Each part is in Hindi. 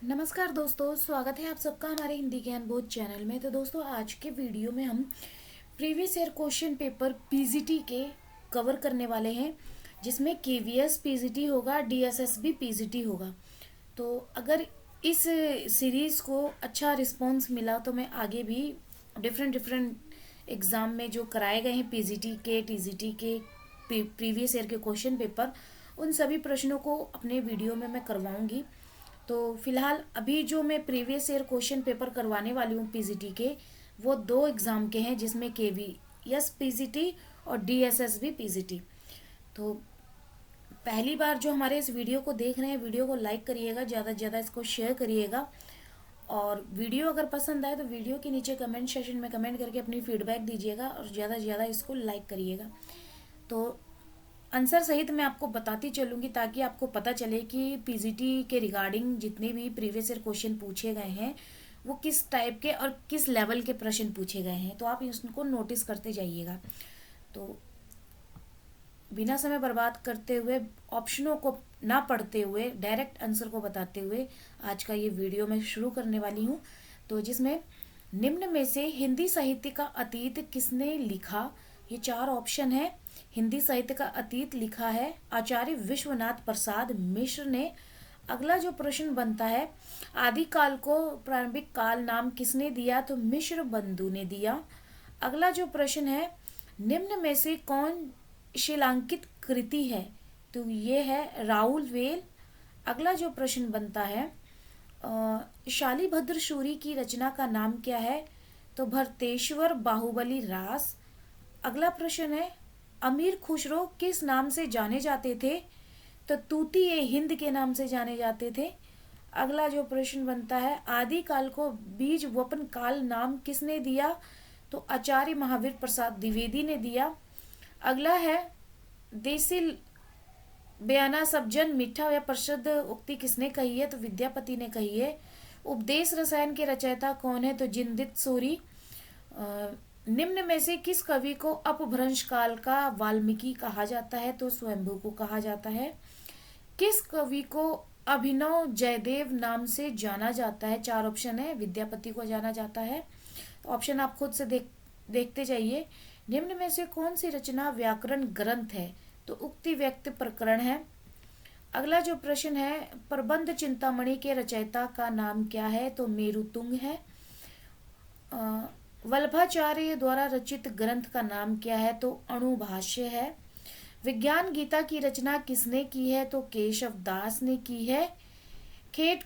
नमस्कार दोस्तों, स्वागत है आप सबका हमारे हिंदी ज्ञान बोध चैनल में। तो दोस्तों, आज के वीडियो में हम previous year question paper PGT के कवर करने वाले हैं, जिसमें केवीएस पीजीटी होगा, डीएसएस भी पीजीटी होगा। तो अगर इस सीरीज़ को अच्छा रिस्पांस मिला तो मैं आगे भी डिफरेंट डिफरेंट एग्ज़ाम में जो कराए गए हैं पीजीटी के, टीजीटी के प्रीवियस ईयर के क्वेश्चन पेपर, उन सभी प्रश्नों को अपने वीडियो में मैं करवाऊंगी। तो फिलहाल अभी जो मैं प्रीवियस ईयर क्वेश्चन पेपर करवाने वाली हूँ पीजीटी के, वो 2 एग्ज़ाम के हैं, जिसमें केवीएस पीजीटी और डीएसएस भी पीजीटी। तो पहली बार जो हमारे इस वीडियो को देख रहे हैं, वीडियो को लाइक करिएगा, ज़्यादा से ज़्यादा इसको शेयर करिएगा। और वीडियो अगर पसंद आए तो वीडियो के नीचे कमेंट सेशन में कमेंट करके अपनी फीडबैक दीजिएगा और ज़्यादा से ज़्यादा इसको लाइक करिएगा। तो आंसर सहित मैं आपको बताती चलूँगी, ताकि आपको पता चले कि पीजीटी के रिगार्डिंग जितने भी प्रीवियस ईयर क्वेश्चन पूछे गए हैं वो किस टाइप के और किस लेवल के प्रश्न पूछे गए हैं। तो आप इसको नोटिस करते जाइएगा। तो बिना समय बर्बाद करते हुए, ऑप्शनों को ना पढ़ते हुए, डायरेक्ट आंसर को बताते हुए आज का ये वीडियो मैं शुरू करने वाली हूँ। तो जिसमें निम्न में से हिंदी साहित्य का अतीत किसने लिखा, ये 4 ऑप्शन है। हिंदी साहित्य का अतीत लिखा है आचार्य विश्वनाथ प्रसाद मिश्र ने। अगला जो प्रश्न बनता है, आदिकाल को प्रारंभिक काल नाम किसने दिया, तो मिश्र बंधु ने दिया। अगला जो प्रश्न है, निम्न में से कौन शिलांकित कृति है, तो ये है राहुल वेल। अगला जो प्रश्न बनता है, शालीभद्र सूरी की रचना का नाम क्या है, तो भरतेश्वर बाहुबली रास। अगला प्रश्न है, अमीर खुसरो किस नाम से जाने जाते थे, तो तूती ए हिंद के नाम से जाने जाते थे। अगला जो प्रश्न बनता है, आदिकाल को बीज वपन काल नाम किसने दिया, तो आचार्य महावीर प्रसाद द्विवेदी ने दिया। अगला है, देसी बयाना सब जन मीठा या प्रसिद्ध उक्ति किसने कही है, तो विद्यापति ने कही है। उपदेश रसायन के रचयिता कौन है, तो जिंदित सूरी। निम्न में से किस कवि को अपभ्रंश काल का वाल्मीकि कहा जाता है, तो स्वयंभू को कहा जाता है। किस कवि को अभिनव जयदेव नाम से जाना जाता है, 4 ऑप्शन है। विद्यापति को जाना जाता है। ऑप्शन आप खुद से देखते जाइए। निम्न में से कौन सी रचना व्याकरण ग्रंथ है, तो उक्ति व्यक्त प्रकरण है। अगला जो प्रश्न है, प्रबंध चिंतामणि के रचयिता का नाम क्या है, तो मेरुतुंग है। वल्लभाचार्य द्वारा रचित ग्रंथ का नाम क्या है, तो अणुभाष्य है। विज्ञान गीता की रचना किसने की है, तो केशव दास ने की है। खेट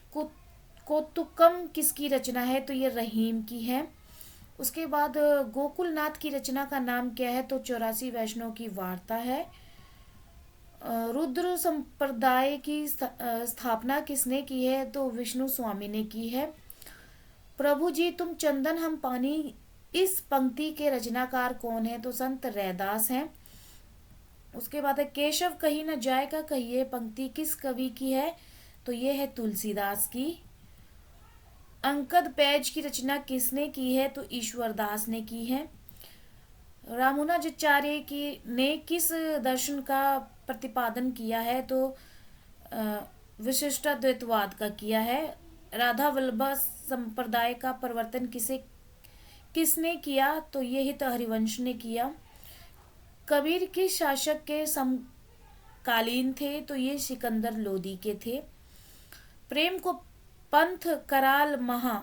कोतुकम किसकी रचना है, तो ये रहीम की है। उसके बाद गोकुलनाथ की रचना का नाम क्या है, तो 84 वैष्णव की वार्ता है। रुद्र संप्रदाय की स्थापना किसने की है, तो विष्णु स्वामी ने की है। प्रभु जी तुम चंदन हम पानी, इस पंक्ति के रचनाकार कौन है, तो संत रैदास हैं। उसके बाद है, केशव कहीं न जाएगा कहिए पंक्ति किस कवि की है, तो ये है तुलसीदास की। अंकद पैज की रचना किसने की है, तो ईश्वरदास ने की है। रामानुजाचार्य की ने किस दर्शन का प्रतिपादन किया है, तो विशिष्टाद्वैतवाद का किया है। राधा वल्लभ संप्रदाय का प्रवर्तन किसने किया, तो ये हित हरिवंश ने किया। कबीर किस शासक के समकालीन थे, तो ये सिकंदर लोदी के थे। प्रेम को पंथ कराल महा,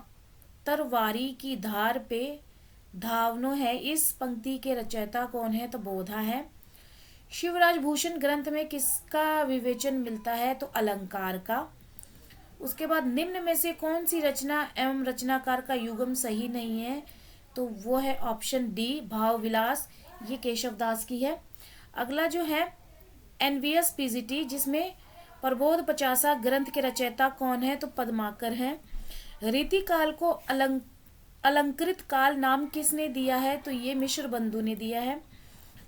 तरवारी की धार पे धावनो है, इस पंक्ति के रचयिता कौन है, तो बोधा है। शिवराज भूषण ग्रंथ में किसका विवेचन मिलता है, तो अलंकार का। उसके बाद, निम्न में से कौन सी रचना एवं रचनाकार का युग्म सही नहीं है, तो वो है ऑप्शन डी भाव विलास, ये केशवदास की है। अगला जो है एनवीएस पीजीटी, जिसमें प्रबोध 50 ग्रंथ के रचयिता कौन है, तो पद्माकर हैं। रीति काल को अलंकृत काल नाम किसने दिया है, तो ये मिश्र बंधु ने दिया है।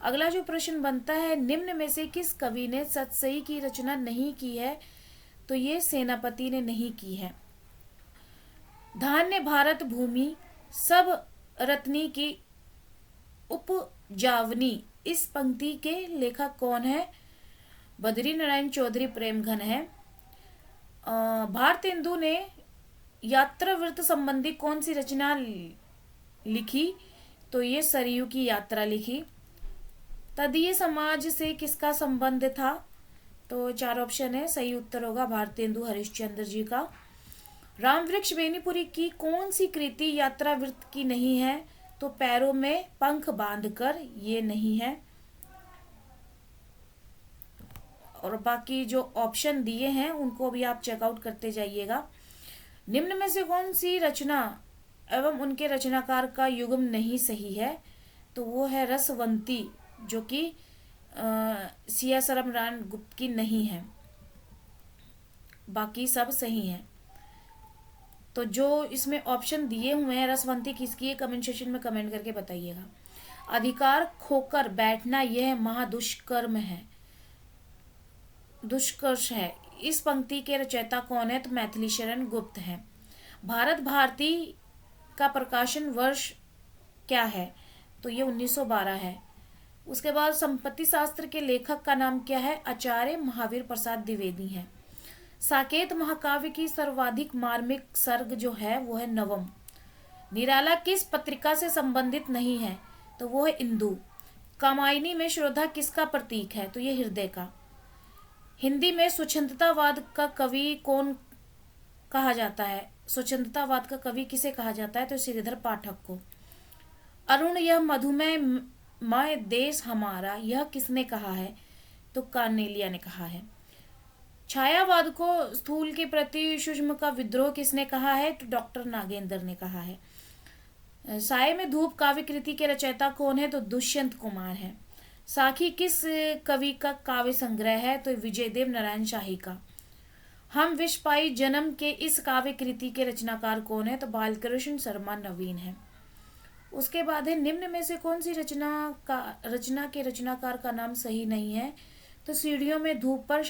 अगला जो प्रश्न बनता है, निम्न में से किस कवि ने सतसई की रचना नहीं की है, तो ये सेनापति ने नहीं की है। धान्य भारत भूमि सब रत्नी की उपजावनी, इस पंक्ति के लेखक कौन है, बद्री नारायण चौधरी प्रेमघन है। भारतेंदु ने यात्रा वृत्त संबंधी कौन सी रचना लिखी? तो ये सरयू की यात्रा लिखी। तदीय समाज से किसका संबंध था? तो 4 ऑप्शन है, सही उत्तर होगा भारतेंदु हरिश्चंद्र जी का। राम वृक्ष बेनीपुरी की कौन सी कृति यात्रा वृत्त की नहीं है? तो पैरों में पंख बांधकर, ये नहीं है। और बाकी जो ऑप्शन दिए हैं उनको भी आप चेकआउट करते जाइएगा। निम्न में से कौन सी रचना एवं उनके रचनाकार का युग्म नहीं सही है? तो वो है रसवंती, जो कि सियासरम रान गुप्त की नहीं है, बाकी सब सही हैं। तो जो इसमें ऑप्शन दिए हुए हैं रसवंती किसकी है, कमेंट सेक्शन में कमेंट करके बताइएगा। अधिकार खोकर बैठना यह महादुष्कर्म है, दुष्कर्ष है। इस पंक्ति के रचयिता कौन है? तो मैथिली शरण गुप्त है। भारत भारती का प्रकाशन वर्ष क्या है? तो ये 1912 है। उसके बाद संपत्ति शास्त्र के लेखक का नाम क्या है? आचार्य महावीर प्रसाद द्विवेदी हैं। साकेत महाकाव्य की सर्वाधिक मार्मिक सर्ग जो है वो है नवम। निराला किस पत्रिका से संबंधित नहीं है? तो वो है इंदु। कामायनी में श्रद्धा किसका प्रतीक है? तो ये हृदय का। हिंदी में स्वच्छंदतावाद का कवि कौन कहा जाता है? स्वच्छंदतावाद का कवि किसे कहा जाता है? तो श्रीधर पाठक को। अरुण यह मधुमेह मय देश हमारा, यह किसने कहा है? तो कार्नेलिया ने कहा है। छायावाद को स्थूल के प्रति सूक्ष्म का विद्रोह किसने कहा है? तो डॉक्टर नागेंद्र ने कहा है। साये में धूप काव्य कृति के रचयिता कौन है? तो दुष्यंत कुमार है। साखी किस कवि का काव्य संग्रह है? तो विजयदेव नारायण शाही का। हम विष पाई जन्म के इस काव्य कृति के रचनाकार कौन है? तो बालकृष्ण शर्मा नवीन है। उसके बाद है निम्न में से कौन सी रचना के रचनाकार का नाम सही नहीं है? तो सीढ़ियों में धूप पर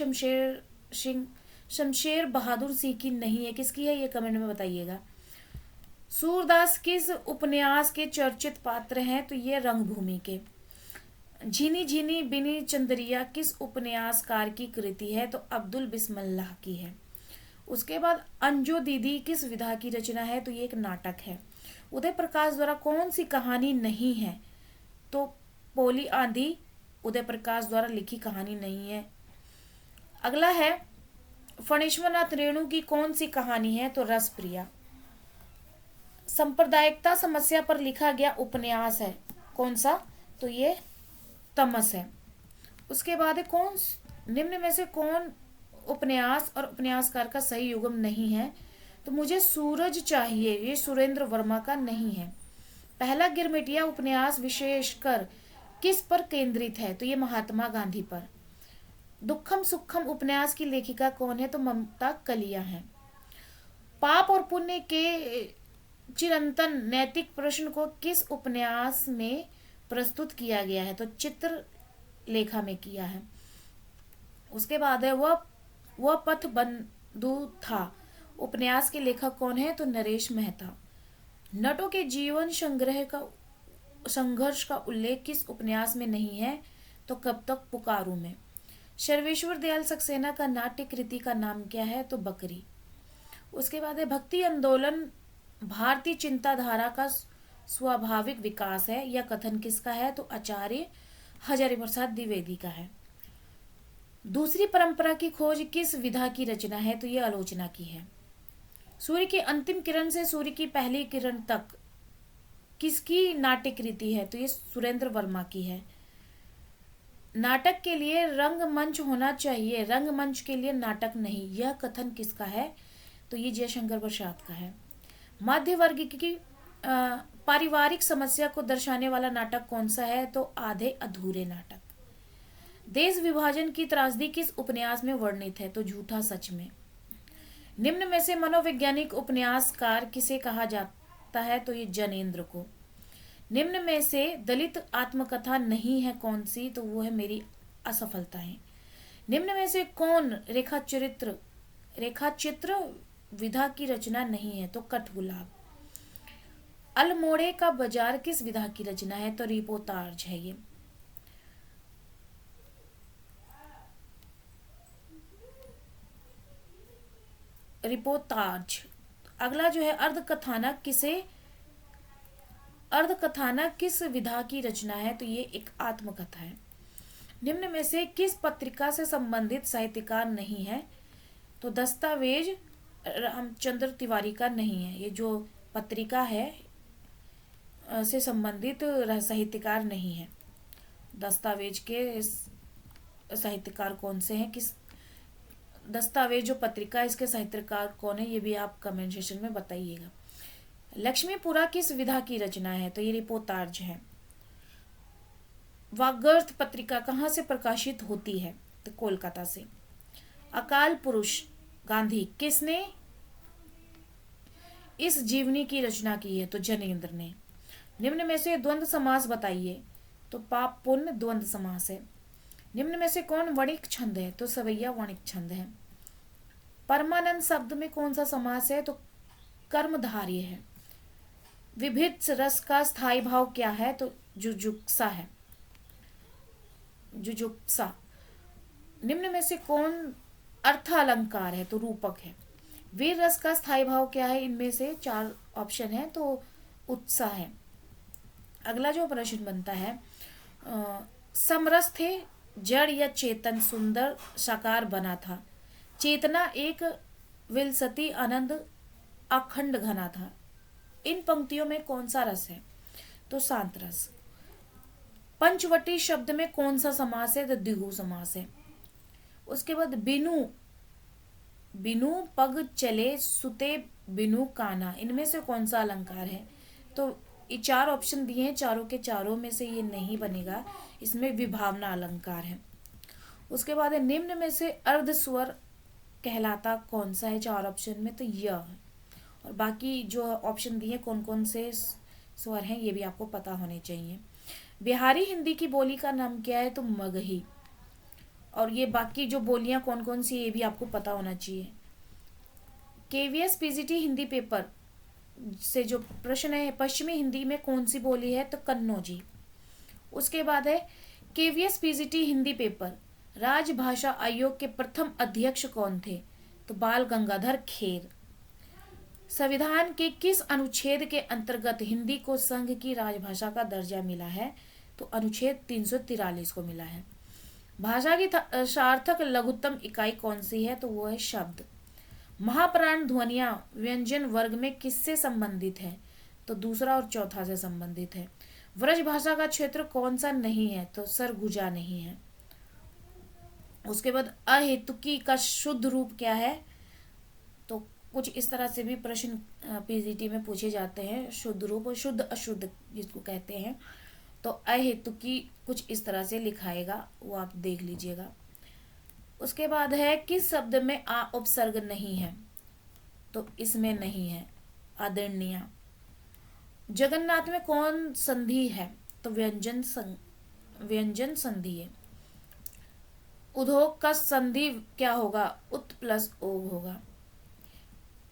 शमशेर बहादुर सिंह की नहीं है, किसकी है? ये कमेंट में बताइएगा। सूरदास किस उपन्यास के चर्चित पात्र हैं? तो ये रंगभूमि के। झीनी झीनी बिनी चंदरिया किस उपन्यासकार की कृति है? तो अब्दुल बिस्मिल्लाह की है। उसके बाद अंजो दीदी किस विधा की रचना है? तो ये एक नाटक है। उदय प्रकाश द्वारा कौन सी कहानी नहीं है? तो पोली आंधी उदय प्रकाश द्वारा लिखी कहानी नहीं है। अगला है फणीश्वरनाथ रेणु की कौन सी कहानी है? तो रसप्रिया। सांप्रदायिकता समस्या पर लिखा गया उपन्यास है कौन सा? तो ये तमस है। उसके बाद है निम्न में से कौन उपन्यास और उपन्यासकार का सही युग्म नहीं है? तो मुझे सूरज चाहिए, ये सुरेंद्र वर्मा का नहीं है। पहला गिरमिटिया उपन्यास विशेषकर किस पर केंद्रित है? तो ये महात्मा गांधी पर। दुखम सुखम उपन्यास की लेखिका कौन है? तो ममता कलिया है। पाप और पुण्य के चिरंतन नैतिक प्रश्न को किस उपन्यास में प्रस्तुत किया गया है? तो चित्र लेखा में किया है। उसके बाद है वह पथ बंधु था उपन्यास के लेखक कौन है? तो नरेश मेहता। नटों के जीवन संघर्ष का उल्लेख किस उपन्यास में नहीं है? तो कब तक पुकारूं में। सर्वेश्वर दयाल सक्सेना का नाट्य कृति का नाम क्या है? तो बकरी। उसके बाद है भक्ति आंदोलन भारतीय चिंताधारा का स्वाभाविक विकास है, यह कथन किसका है? तो आचार्य हजारी प्रसाद द्विवेदी का है। दूसरी परंपरा की खोज किस विधा की रचना है? तो यह आलोचना की है। सूर्य की अंतिम किरण से सूर्य की पहली किरण तक किसकी नाट्य कृति है? तो ये सुरेंद्र वर्मा की है। नाटक के लिए रंगमंच होना चाहिए, रंगमंच के लिए नाटक नहीं, यह कथन किसका है? तो ये जयशंकर प्रसाद का है। मध्य वर्ग की पारिवारिक समस्या को दर्शाने वाला नाटक कौन सा है? तो आधे अधूरे नाटक। देश विभाजन की त्रासदी किस उपन्यास में वर्णित है? तो झूठा सच में। निम्न में से मनोवैज्ञानिक उपन्यासकार किसे कहा जाता है? तो ये जनेंद्र को। निम्न में से दलित आत्मकथा नहीं है कौन सी? तो वो है मेरी असफलताएं। निम्न में से कौन रेखाचित्र विधा की रचना नहीं है? तो कठगुलाब। अल्मोड़े का बाजार किस विधा की रचना है? तो रिपोर्टाज है ये। रिपोर्टाज अगला जो है अर्धकथानक किस विधा की रचना है? तो ये एक आत्मकथा है। निम्न में से किस पत्रिका से संबंधित साहित्यकार नहीं है? तो दस्तावेज रामचंद्र तिवारी का नहीं है। ये जो पत्रिका है से संबंधित साहित्यकार नहीं है। दस्तावेज के साहित्यकार कौन से हैं? किस दस्तावेज जो पत्रिका इसके साहित्यकार कौन है, ये भी आप कमेंट सेक्शन में बताइएगा। लक्ष्मीपुरा किस विधा की रचना है? तो ये रिपोर्टाज है। वाग्गर्थ पत्रिका कहाँ से प्रकाशित होती है? तो कोलकाता से। अकाल पुरुष गांधी किसने इस जीवनी की रचना की है? तो जनेंद्र ने। निम्न में से द्वंद्व समास बताइए। तो पाप पुण्य द्वंद्व समास है। निम्न में से कौन वणिक छंद है? तो सवैया वणिक छंद है। परमानंद शब्द में कौन सा समास है? तो कर्मधारय है। विभिन्न रस का स्थायी भाव क्या है? तो जुजुक्सा है। जुजुक्सा। निम्न में से कौन अर्थ अलंकार है? तो रूपक है। वीर रस का स्थायी भाव क्या है? इनमें से 4 ऑप्शन है, तो उत्साह है। अगला जो प्रश्न बनता है, समरस थे जड़ या चेतन सुंदर साकार बना था, चेतना एक विलसती आनंद अखंड घना था। इन पंक्तियों में कौन सा रस है? तो शांत रस। पंचवटी शब्द में कौन सा समास है? तो द्विगु समास है। उसके बाद बिनु बिनु पग चले सुते बिनु काना, इनमें से कौन सा अलंकार है? तो ये 4 ऑप्शन दिए हैं, चारों के चारों में से ये नहीं बनेगा, इसमें विभावना अलंकार है। उसके बाद है निम्न में से अर्ध स्वर कहलाता कौन सा है? 4 ऑप्शन में तो यह है। और बाकी जो ऑप्शन दिए कौन कौन से स्वर हैं ये भी आपको पता होने चाहिए। बिहारी हिंदी की बोली का नाम क्या है? तो मगही। और ये बाकी जो बोलियां कौन कौन सी ये भी आपको पता होना चाहिए। केवीएस पीजीटी हिंदी पेपर से जो प्रश्न है, पश्चिमी हिंदी में कौन सी बोली है? तो कन्नौजी। उसके बाद है केवीएस पीजीटी हिंदी पेपर राजभाषा आयोग के प्रथम अध्यक्ष कौन थे? तो बाल गंगाधर खेर। संविधान के किस अनुच्छेद के अंतर्गत हिंदी को संघ की राजभाषा का दर्जा मिला है? तो अनुच्छेद 343 को मिला है। भाषा की सार्थक लघुत्तम इकाई कौन सी है? तो वो है शब्द। महाप्राण ध्वनियां व्यंजन वर्ग में किससे संबंधित है? तो दूसरा और चौथा से संबंधित है। व्रज भाषा का क्षेत्र कौन सा नहीं है? तो सरगुजा नहीं है। उसके बाद अहेतुकी का शुद्ध रूप क्या है? तो कुछ इस तरह से भी प्रश्न पीजीटी में पूछे जाते हैं, शुद्ध रूप और शुद्ध अशुद्ध जिसको कहते हैं। तो अहेतुकी कुछ इस तरह से लिखाएगा, वो आप देख लीजिएगा। उसके बाद है किस शब्द में आ उपसर्ग नहीं है? तो इसमें नहीं है आदरणीय। जगन्नाथ में कौन संधि है? तो व्यंजन संधि है। उद्योग का संधि क्या होगा? उत प्लस ओग होगा।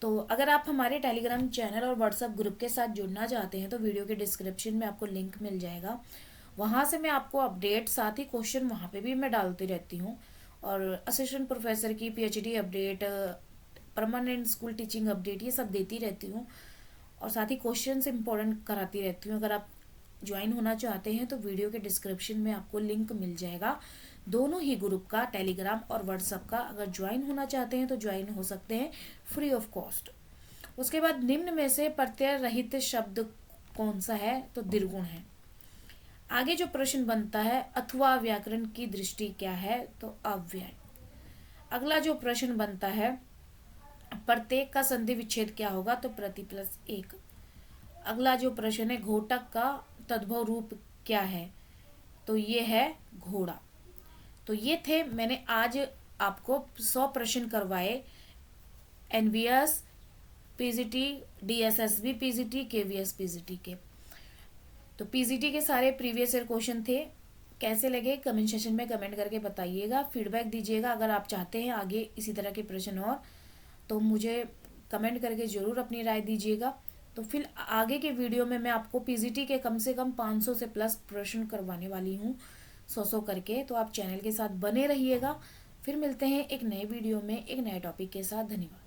तो अगर आप हमारे टेलीग्राम चैनल और व्हाट्सएप ग्रुप के साथ जुड़ना चाहते हैं तो वीडियो के डिस्क्रिप्शन में आपको लिंक मिल जाएगा। वहाँ से मैं आपको अपडेट, साथ ही क्वेश्चन वहाँ पे भी मैं डालती रहती हूँ, और असिस्टेंट प्रोफेसर की PhD update, permanent school teaching update, ये सब देती रहती हूँ, और साथ ही क्वेश्चन से इम्पोर्टेंट कराती रहती हूँ। अगर आप ज्वाइन होना चाहते हैं तो वीडियो के डिस्क्रिप्शन में आपको लिंक मिल जाएगा, दोनों ही ग्रुप का, टेलीग्राम और व्हाट्सएप का। अगर ज्वाइन होना चाहते हैं तो ज्वाइन हो सकते हैं फ्री ऑफ कॉस्ट। उसके बाद निम्न में से प्रत्यय रहित शब्द कौन सा है? तो द्विगुण है। आगे जो प्रश्न बनता है, अथवा व्याकरण की दृष्टि क्या है? तो अव्यय। अगला जो प्रश्न बनता है, प्रत्येक का संधि विच्छेद क्या होगा? तो प्रति प्लस एक। अगला जो प्रश्न है, घोटक का तद्भव रूप क्या है? तो ये है घोड़ा। तो ये थे, मैंने आज आपको 100 प्रश्न करवाए NVS PGT, DSSB PGT, KVS PGT के। तो पीजीटी के सारे प्रीवियस ईयर क्वेश्चन थे। कैसे लगे कमेंट सेक्शन में कमेंट करके बताइएगा, फीडबैक दीजिएगा। अगर आप चाहते हैं आगे इसी तरह के प्रश्न और, तो मुझे कमेंट करके ज़रूर अपनी राय दीजिएगा। तो फिर आगे के वीडियो में मैं आपको पीजीटी के कम से कम 500 से प्लस प्रश्न करवाने वाली हूँ, 100 करके। तो आप चैनल के साथ बने रहिएगा। फिर मिलते हैं एक नए वीडियो में एक नए टॉपिक के साथ। धन्यवाद।